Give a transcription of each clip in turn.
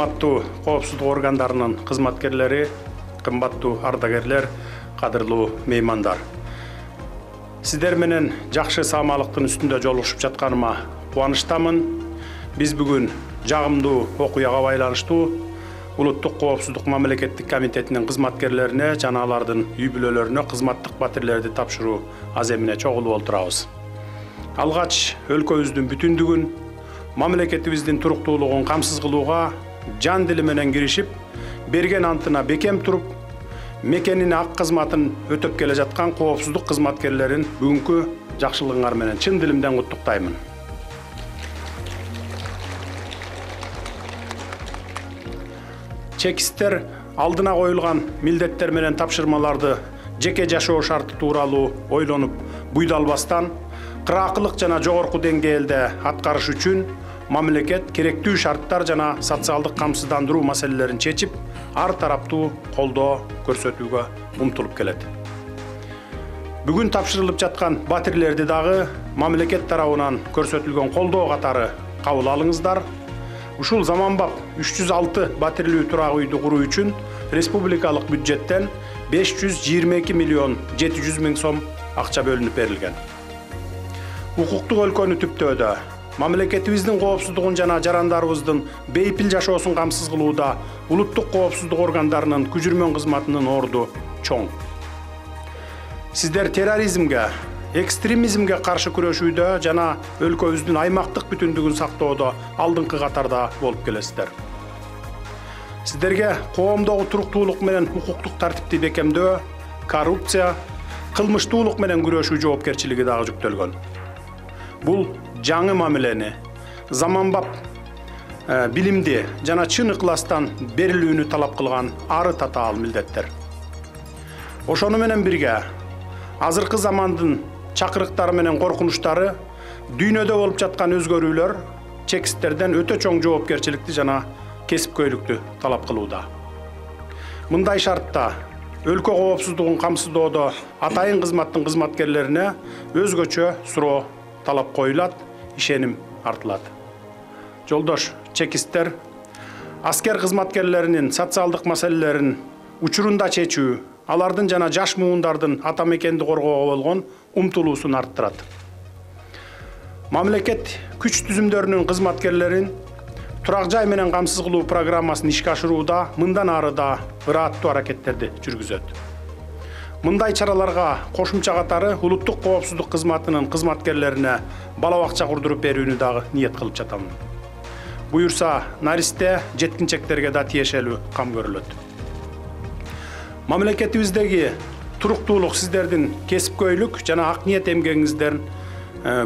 Урматтуу коопсуздук органдарынын кызматкерлери, кымбаттуу ардагерлер, кадырлуу меймандар. Сиздер менен жакшы саамалыктын үстүндө жолугушуп жатканыма кубанычтамын. Биз бүгүн жагымдуу окуяга байланыштуу Улуттук коопсуздук мамлекеттик комитетинин кызматкерлерине жана алардын үй бүлөлөрүнө кызматтык батирлерди тапшыруу аземине чогулуп отурабыз. Алгач өлкөбүздүн бүтүндүгүн, мамлекетибиздин туруктуулугун камсыз кылууга жан дили менен киришип, берген антына бекем туруп, мекенин ак кызматын өтөп келе жаткан коопсуздук кызматкерлерин бүгүнкү жакшылыгыңар менен чын дилимден куттуктаймын. Чекисттер алдына коюлган милдеттер менен тапшырмаларды жеке жашоо шарты тууралуу ойлонуп буйдалбастан, кыраакылык жана жогорку деңгээлде аткарыш үчүн мамлекет керектүү шарттар жана социалдык камсыздандыруу маселелерин чечип, ар тараптуу колдоо көрсөтүүгө умтулуп келет. Бүгүн тапшырылып жаткан батирлерди дагы мамлекет тарабынан көрсөтүлгөн колдоо катары кабыл алыңыздар. Ушул заманбап 306 батирлүү турак үйдү куруу үчүн республикалык бюджеттен 522 миллион 700 миң сом акча бөлүнүп берилген. Укуктук өлкөнү түптөөдө мамлекетибиздин коопсуздугун жана жарандарыбыздын бейпил жашоосун камсыз кылууда улуттук коопсуздук органдарынын күжүрмөн кызматынын орду чоң. Сиздер терроризмге, экстремизмге каршы күрөшүүдө жана өлкөбүздүн аймактык бүтүндүгүн сактоодо алдыңкы катарда болуп келесиздер. Сиздерге коомдогу туруктуулук менен укуктук тартипти бекемдөө, коррупция, кылмыштуулук менен күрөшүү жоопкерчилиги дагы жүктөлгөн. Бул жаңы мамилени, заманбап билимди жана чын ыкластан берилүүнү талап кылган ары татаал милдеттер. Ошону менен бирге азыркы замандын чакырыктары менен коркунучтары, дүйнөдө болуп жаткан өзгөрүүлөр чекисттерден өтө чоң жоопкерчиликти жана кесипкөйлүктү талап кылууда. Мындай шартта өлкө коопсуздугун камсыздоодо атайын кызматтын кызматкерлерине өзгөчө суроо талап коюлат, ишеним артылат. Жолдош чекисттер, аскер кызматкерлеринин социалдык маселелерин учурунда чечүү, алардын жана жаш муундардын ата мекенди коргоого болгон умтулуусун арттырат. Мамлекет күч түзүмдөрүнүн кызматкерлерин турак жай менен камсыз кылуу программасын ишке ашырууда мындан ары да ырааттуу аракеттерди жүргүзөт. Мындай чараларга кошумча катары улуттук коопсуздук кызматынын кызматкерлерине бала бакча курдуруп берүүнү дагы ниет кылып жатамын. Буюрса, наристе, жеткинчектерге да тиешелүү кам көрүлөт. Мамлекетибиздеги туруктуулук сиздердин кесипкөйлүк жана ак ниет эмгегиңиздердин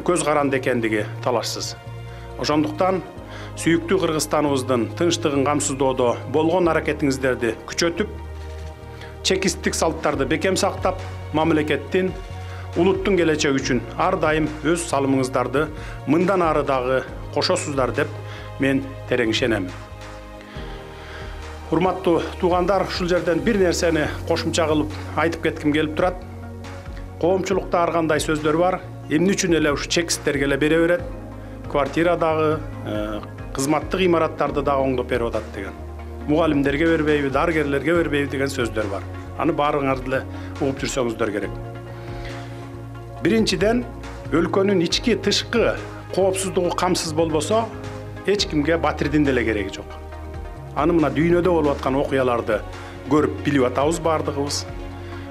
көз каранды экендиги талашсыз. Ошондуктан сүйүктүү Кыргызстаныбыздын тынчтыгын камсыздоодо болгон аракетиңиздерди күчөтүп, чекисттик салттарды бекем сактап, мамлекеттин, улуттун келечеги үчүн ар дайым өз салымыңыздарды мындан ары дагы кошосуздар деп мен терең ишенем. Урматтуу туугандар, ушул жерден бир нерсени кошумча кылып айтып кетким келип турат. Коомчулукта ар кандай сөздөр бар, эмне үчүн эле ушу чекисттерге эле бере берет, квартирадагы, кызматтык имараттарды дагы оңдоп берип атат деген. Мугалимдерге бербейби, дарыгерлерге бербейби деген сөздөр бар. Аны баарыңарды эле угуп жүрсөңүздөр керек. Биринчиден, өлкөнүн ички тышкы коопсуздугу камсыз болбосо, эч кимге батирдин деле кереги жок. Аны мына дүйнөдө болуп аткан окуяларды көрүп билип атабыз бардыгыбыз.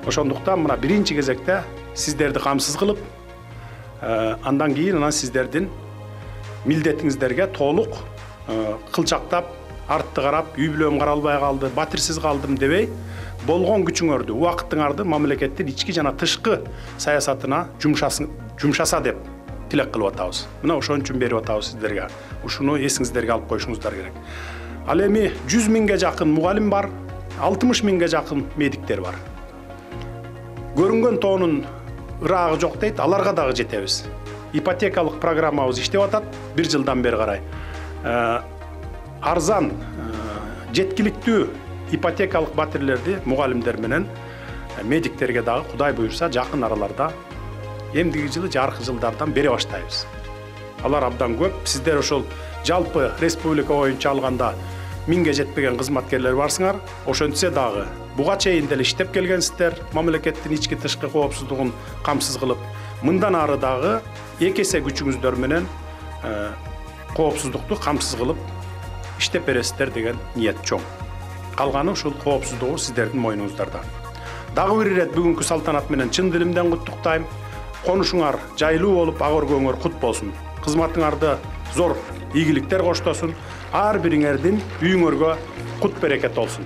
Ошондуктан мына биринчи кезекте сиздерди камсыз кылып, андан кийин сиздердин милдетиңиздерге толук кылчактап, артты карап, үй бүлөм каралбай калды, батирсиз калдым дебей, болгон күчүңөрдү, убакытыңарды мамлекеттин ички жана тышкы саясатына жумшаса деп тилек кылып атабыз. Мына ошон үчүн берип атабыз сиздерге. Ушуну эсиңиздерге алып коюшуңуздар керек. Ал эми 100 миңге жакын мугалим бар, 60 миңге жакын медиктер бар. Көрүнгөн тоонун ыраагы жок дейт, аларга дагы жетебиз. Ипотекалык программабыз иштеп атат 1 жылдан бери карай. Арзан, жеткиликтүү ипотекалык батирлерди мугалимдер менен медиктерге дагы Кудай буйрса жакын араларда эмдиги жылы жаркы жылдардан бере баштайбыз. Алар абдан көп. Сиздер ошол жалпы республика боюнча алганда 1000 жетпеген кызматкерлер барсыңар. Ошентсе дагы буга чейин деле иштеп келгенсиздер, мамлекеттин ички тышкы коопсуздугун камсыз кылып, мындан ары дагы 2 эсе күчүңүздөр менен коопсуздукту камсыз кылып иштеп бересиздер деген ниет чоң. Калганы ушул коопсуздугу сиздердин мойнуңуздарда. Дагы бир ирет бүгүнкү салтанат менен чын дилимден куттуктайм. Конушуңар жайлуу болуп, ак өргөңөр кут болсун. Кызматыңарды зор ийгиликтер коштосун. Ар бириңердин үйүңөргө кут берекет болсун.